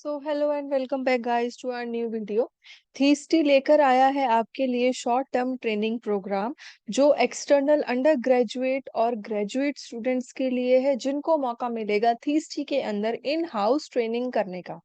So hello and welcome back guys to our new video. THSTI लेकर आया है आपके लिए शॉर्ट टर्म ट्रेनिंग प्रोग्राम जो एक्सटर्नल अंडर ग्रेजुएट और ग्रेजुएट स्टूडेंट्स के लिए है, जिनको मौका मिलेगा थीस्टी के अंदर इन हाउस ट्रेनिंग करने का।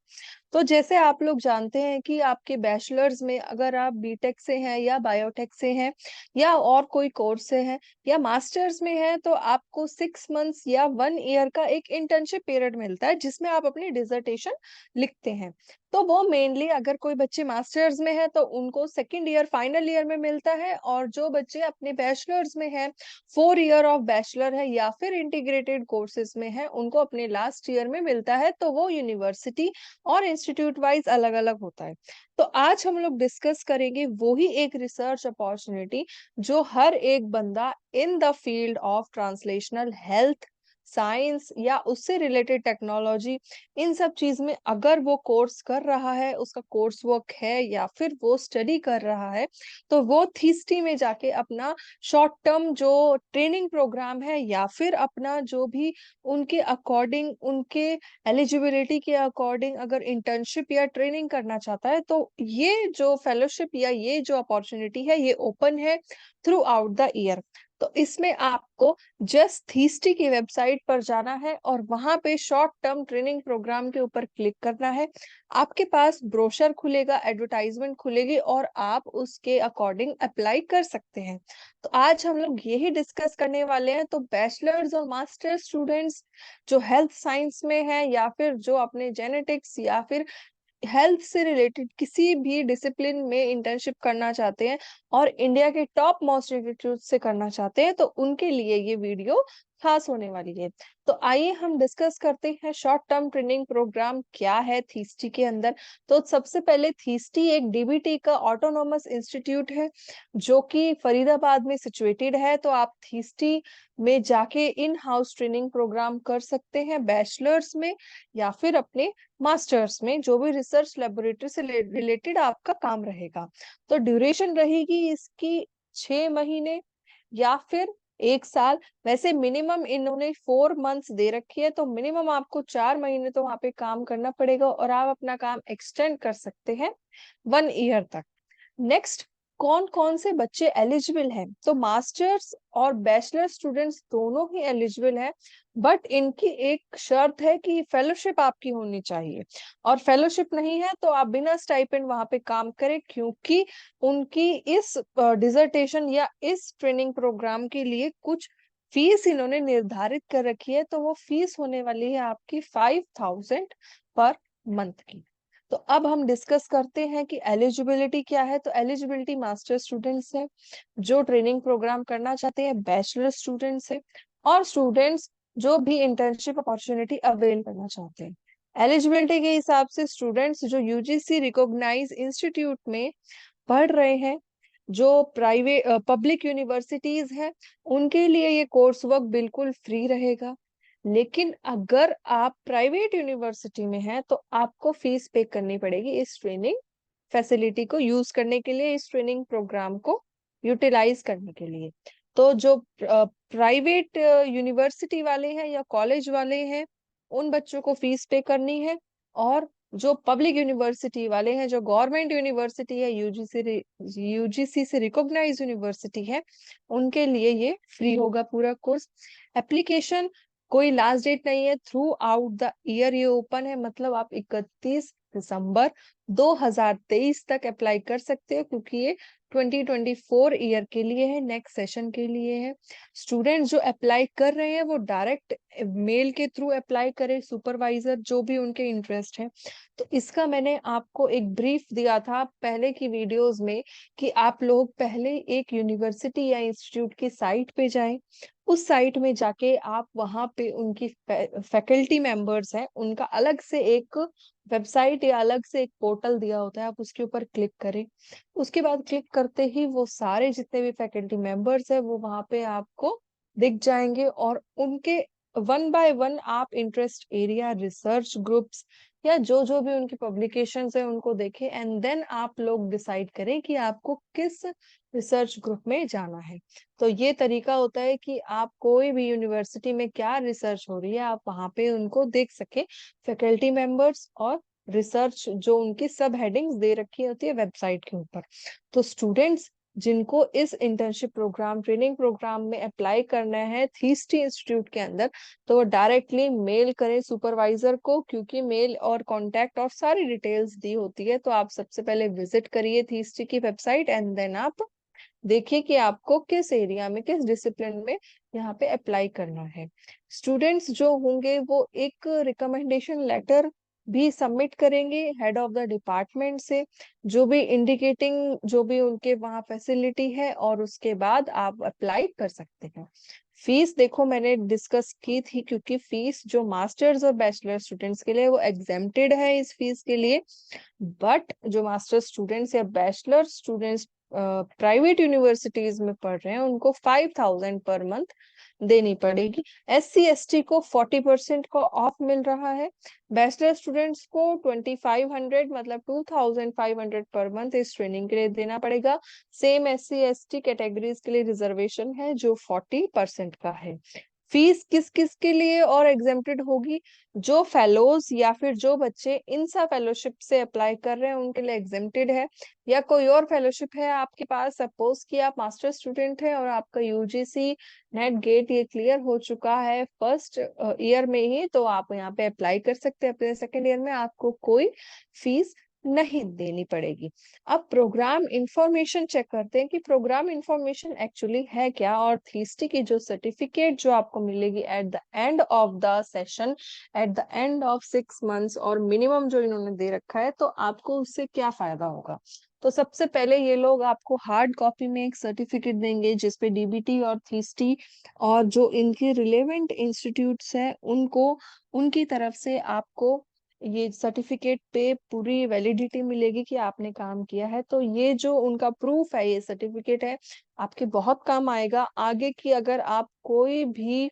तो जैसे आप लोग जानते हैं कि आपके बैचलर्स में अगर आप बीटेक से हैं या बायोटेक से हैं या और कोई कोर्स से हैं या मास्टर्स में हैं, तो आपको 6 मंथ्स या 1 ईयर का एक इंटर्नशिप पीरियड मिलता है जिसमें आप अपनी डिसर्टेशन लिखते हैं। तो वो मेनली अगर कोई बच्चे मास्टर्स में है तो उनको सेकेंड ईयर फाइनल ईयर में मिलता है, और जो बच्चे अपने बैचलर्स में है 4 ईयर ऑफ बैचलर है या फिर इंटीग्रेटेड कोर्सेज में है उनको अपने लास्ट ईयर में मिलता है। तो वो यूनिवर्सिटी और इंस्टीट्यूट वाइज अलग अलग होता है। तो आज हम लोग डिस्कस करेंगे वो ही एक रिसर्च अपॉर्चुनिटी जो हर एक बंदा in the field of translational health science या उससे रिलेटेड टेक्नोलॉजी, इन सब चीज में अगर वो कोर्स कर रहा है, उसका कोर्स वर्क है या फिर वो स्टडी कर रहा है, तो वो थीस्टी में जाके अपना शॉर्ट टर्म जो ट्रेनिंग प्रोग्राम है या फिर अपना जो भी उनके अकॉर्डिंग, उनके एलिजिबिलिटी के अकॉर्डिंग अगर इंटर्नशिप या ट्रेनिंग करना चाहता है, तो ये जो फेलोशिप या ये जो अपॉर्चुनिटी है ये ओपन है थ्रू आउट द ईयर। तो इसमें आपको जस्ट थीस्टी की वेबसाइट पर जाना है और वहां पे शॉर्ट टर्म ट्रेनिंग प्रोग्राम के ऊपर क्लिक करना है। आपके पास ब्रोशर खुलेगा, एडवर्टाइजमेंट खुलेगी और आप उसके अकॉर्डिंग अप्लाई कर सकते हैं। तो आज हम लोग यही डिस्कस करने वाले हैं। तो बैचलर्स और मास्टर स्टूडेंट्स जो हेल्थ साइंस में है या फिर जो अपने जेनेटिक्स या फिर हेल्थ से रिलेटेड किसी भी डिसिप्लिन में इंटर्नशिप करना चाहते हैं और इंडिया के टॉप मोस्ट इंस्टीट्यूट से करना चाहते हैं, तो उनके लिए ये वीडियो खास होने वाली है। तो आइए हम डिस्कस करते हैं शॉर्ट टर्म ट्रेनिंग प्रोग्राम क्या है थीस्टी के अंदर। तो सबसे पहले थीस्टी एक डीबीटी का ऑटोनोमस इंस्टीट्यूट है जो कि फरीदाबाद में सिचुएटेड है। तो आप थीस्टी में जाके इन हाउस ट्रेनिंग प्रोग्राम कर सकते हैं बैचलर्स में या फिर अपने मास्टर्स में, जो भी रिसर्च लेबोरेटरी से रिलेटेड आपका काम रहेगा। तो ड्यूरेशन रहेगी इसकी 6 महीने या फिर 1 साल। वैसे मिनिमम इन्होंने 4 मंथ्स दे रखी है, तो मिनिमम आपको 4 महीने तो वहां पे काम करना पड़ेगा और आप अपना काम एक्सटेंड कर सकते हैं 1 ईयर तक। नेक्स्ट, कौन कौन से बच्चे एलिजिबल हैं? तो मास्टर्स और बैचलर स्टूडेंट्स दोनों ही एलिजिबल हैं, बट इनकी एक शर्त है कि फेलोशिप आपकी होनी चाहिए, और फेलोशिप नहीं है तो आप बिना स्टाइपेंड वहां पे काम करें, क्योंकि उनकी इस डिसर्टेशन या इस ट्रेनिंग प्रोग्राम के लिए कुछ फीस इन्होंने निर्धारित कर रखी है। तो वो फीस होने वाली है आपकी 5,000 पर मंथ की। तो अब हम डिस्कस करते हैं कि एलिजिबिलिटी क्या है। तो एलिजिबिलिटी मास्टर स्टूडेंट्स है जो ट्रेनिंग प्रोग्राम करना चाहते हैं, बैचलर स्टूडेंट्स है और स्टूडेंट्स जो भी इंटर्नशिप अपॉर्चुनिटी अवेल करना चाहते हैं। एलिजिबिलिटी के हिसाब से स्टूडेंट्स जो यूजीसी रिकॉग्नाइज इंस्टीट्यूट में पढ़ रहे हैं, जो प्राइवेट पब्लिक यूनिवर्सिटीज हैं, उनके लिए ये कोर्स वर्क बिल्कुल फ्री रहेगा। लेकिन अगर आप प्राइवेट यूनिवर्सिटी में हैं तो आपको फीस पे करनी पड़ेगी इस ट्रेनिंग फैसिलिटी को यूज करने के लिए, इस ट्रेनिंग प्रोग्राम को यूटिलाइज करने के लिए। तो जो प्राइवेट यूनिवर्सिटी वाले हैं या कॉलेज वाले हैं उन बच्चों को फीस पे करनी है, और जो पब्लिक यूनिवर्सिटी वाले हैं, जो गवर्नमेंट यूनिवर्सिटी है, यूजीसी से रिकॉग्नाइज यूनिवर्सिटी है, उनके लिए ये फ्री होगा पूरा कोर्स। एप्लीकेशन कोई लास्ट डेट नहीं है, थ्रू आउट द ईयर ये ओपन है, मतलब आप 31 दिसंबर 2023 तक अप्लाई कर सकते हो, क्योंकि ये 2024 ईयर के लिए है, नेक्स्ट सेशन के लिए है। स्टूडेंट्स जो अप्लाई कर रहे हैं वो डायरेक्ट मेल के थ्रू अप्लाई करें, सुपरवाइजर जो भी उनके इंटरेस्ट है। तो इसका मैंने आपको एक ब्रीफ दिया था पहले की वीडियोस में कि आप लोग पहले एक यूनिवर्सिटी या इंस्टीट्यूट की साइट पे जाएं, उस साइट में जाके आप वहां पे उनकी फैकल्टी मेंबर्स हैं उनका अलग से एक वेबसाइट या अलग से एक पोर्टल दिया होता है, आप उसके ऊपर क्लिक करें। उसके बाद क्लिक करते ही वो सारे जितने भी फैकल्टी मेंबर्स है वो वहां पे आपको दिख जाएंगे, और उनके वन बाय वन आप इंटरेस्ट एरिया, रिसर्च ग्रुप्स या जो जो भी उनकी पब्लिकेशंस है उनको देखें, एंड देन आप लोग डिसाइड करें कि आपको किस रिसर्च ग्रुप में जाना है। तो ये तरीका होता है कि आप कोई भी यूनिवर्सिटी में क्या रिसर्च हो रही है आप वहां पे उनको देख सके, फैकल्टी मेंबर्स और रिसर्च जो उनकी सब हेडिंग्स दे रखी होती है वेबसाइट के ऊपर। तो स्टूडेंट्स जिनको इस इंटर्नशिप प्रोग्राम ट्रेनिंग प्रोग्राम में अप्लाई करना है थीस्टी इंस्टीट्यूट के अंदर, तो वो डायरेक्टली मेल करें सुपरवाइजर को, क्योंकि मेल और कांटेक्ट और सारी डिटेल्स दी होती है। तो आप सबसे पहले विजिट करिए थीस्टी की वेबसाइट एंड देन आप देखिए कि आपको किस एरिया में किस डिसिप्लिन में यहाँ पे अप्लाई करना है। स्टूडेंट्स जो होंगे वो एक रिकमेंडेशन लेटर भी सबमिट करेंगे हेड ऑफ द डिपार्टमेंट से, जो भी इंडिकेटिंग जो भी उनके वहाँ फैसिलिटी है, और उसके बाद आप अप्लाई कर सकते हैं। फीस देखो मैंने डिस्कस की थी, क्योंकि फीस जो मास्टर्स और बैचलर स्टूडेंट्स के लिए वो एग्जेम्प्टेड है इस फीस के लिए, बट जो मास्टर स्टूडेंट्स या बैचलर स्टूडेंट्स प्राइवेट यूनिवर्सिटीज में पढ़ रहे हैं उनको 5,000 पर मंथ देनी पड़ेगी। SC ST को 40% का ऑफ मिल रहा है। बैचलर स्टूडेंट्स को 2,500 मतलब 2,500 पर मंथ इस ट्रेनिंग के लिए देना पड़ेगा। सेम SC ST कैटेगरीज के लिए रिजर्वेशन है जो 40% का है। फीस किस किस के लिए और एग्जेम्प्टेड होगी? जो फेलोज या फिर जो बच्चे इनसा फेलोशिप से अप्लाई कर रहे हैं उनके लिए एग्जेम्प्टेड है, या कोई और फेलोशिप है आपके पास, सपोज कि आप मास्टर स्टूडेंट है और आपका UGC नेट गेट ये क्लियर हो चुका है फर्स्ट ईयर में ही, तो आप यहाँ पे अप्लाई कर सकते हैं अपने सेकेंड ईयर में, आपको कोई फीस नहीं देनी पड़ेगी। अब प्रोग्राम इंफॉर्मेशन चेक करते हैं कि प्रोग्राम इंफॉर्मेशन एक्चुअली है क्या, और थीस्टी की जो सर्टिफिकेट जो आपको मिलेगी at the end of the session, at the end of 6 months, और मिनिमम जो इन्होंने दे रखा है, तो आपको उससे क्या फायदा होगा। तो सबसे पहले ये लोग आपको हार्ड कॉपी में एक सर्टिफिकेट देंगे जिसपे DBT और थीस्टी और जो इनके रिलेवेंट इंस्टीट्यूट्स हैं उनको उनकी तरफ से आपको ये सर्टिफिकेट पे पूरी वैलिडिटी मिलेगी कि आपने काम किया है। तो ये जो उनका प्रूफ है, ये सर्टिफिकेट है, आपके बहुत काम आएगा आगे की, अगर आप कोई भी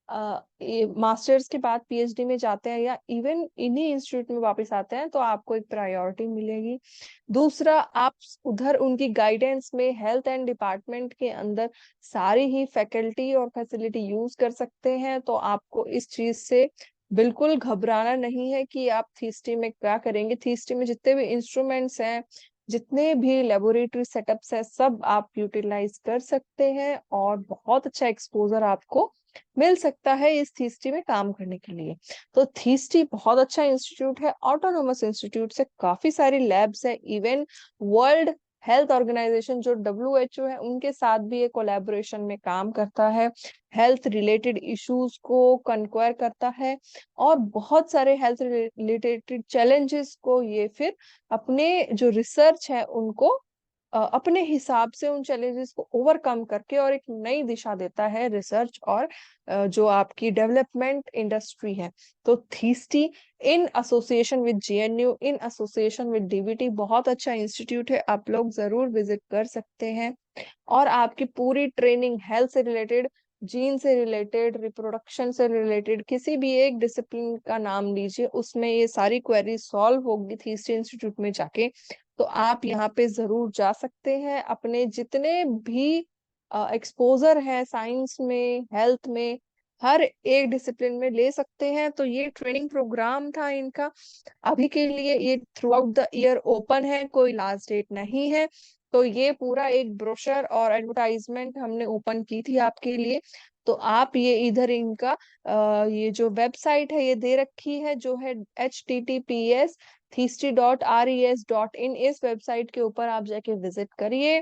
मास्टर्स के बाद PhD में जाते हैं या इवन इन्हीं इंस्टीट्यूट में वापस आते हैं, तो आपको एक प्रायोरिटी मिलेगी। दूसरा, आप उधर उनकी गाइडेंस में हेल्थ एंड डिपार्टमेंट के अंदर सारी ही फैकल्टी और फैसिलिटी यूज कर सकते हैं। तो आपको इस चीज से बिल्कुल घबराना नहीं है कि आप थीस्टी में क्या करेंगे। थीस्टी में जितने भी इंस्ट्रूमेंट्स हैं, जितने भी लेबोरेटरी सेटअप्स हैं, सब आप यूटिलाइज कर सकते हैं, और बहुत अच्छा एक्सपोजर आपको मिल सकता है इस थीस्टी में काम करने के लिए। तो थीस्टी बहुत अच्छा इंस्टीट्यूट है, ऑटोनोमस इंस्टीट्यूट से, काफी सारी लैब्स है, इवन वर्ल्ड हेल्थ ऑर्गेनाइजेशन जो WHO है उनके साथ भी ये कोलैबोरेशन में काम करता है, हेल्थ रिलेटेड इश्यूज को कन्क्वायर करता है, और बहुत सारे हेल्थ रिलेटेड चैलेंजेस को ये फिर अपने जो रिसर्च है उनको अपने हिसाब से उन चैलेंजेस को ओवरकम करके और एक नई दिशा देता है रिसर्च और जो आपकी डेवलपमेंट इंडस्ट्री है। तो THSTI in association with JNU, in association with DBT बहुत अच्छा इंस्टीट्यूट है, आप लोग जरूर विजिट कर सकते हैं। और आपकी पूरी ट्रेनिंग हेल्थ से रिलेटेड, जीन से रिलेटेड, रिप्रोडक्शन से रिलेटेड, किसी भी एक डिसिप्लिन का नाम लीजिए, उसमें ये सारी क्वेरी सॉल्व होगी थीस्टी इंस्टीट्यूट में जाके। तो आप यहाँ पे जरूर जा सकते हैं, अपने जितने भी एक्सपोजर है साइंस में, हेल्थ में, हर एक डिसिप्लिन में ले सकते हैं। तो ये ट्रेनिंग प्रोग्राम था इनका, अभी के लिए ये through out the year open है, कोई लास्ट डेट नहीं है। तो ये पूरा एक ब्रोशर और एडवर्टाइजमेंट हमने ओपन की थी आपके लिए। तो आप ये इधर इनका ये जो वेबसाइट है ये दे रखी है, जो है https theisty.res.in, इस वेबसाइट के ऊपर आप जाके विजिट करिए,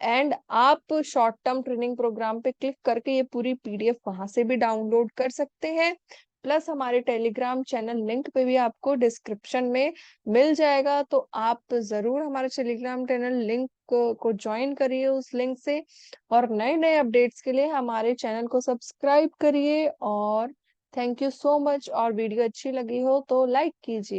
एंड आप शॉर्ट टर्म ट्रेनिंग प्रोग्राम पे क्लिक करके ये पूरी PDF वहां से भी डाउनलोड कर सकते हैं। प्लस हमारे टेलीग्राम चैनल लिंक पे भी आपको डिस्क्रिप्शन में मिल जाएगा, तो आप जरूर हमारे टेलीग्राम चैनल लिंक को ज्वाइन करिए उस लिंक से, और नए नए अपडेट्स के लिए हमारे चैनल को सब्सक्राइब करिए। और थैंक यू सो मच, और वीडियो अच्छी लगी हो तो लाइक कीजिए।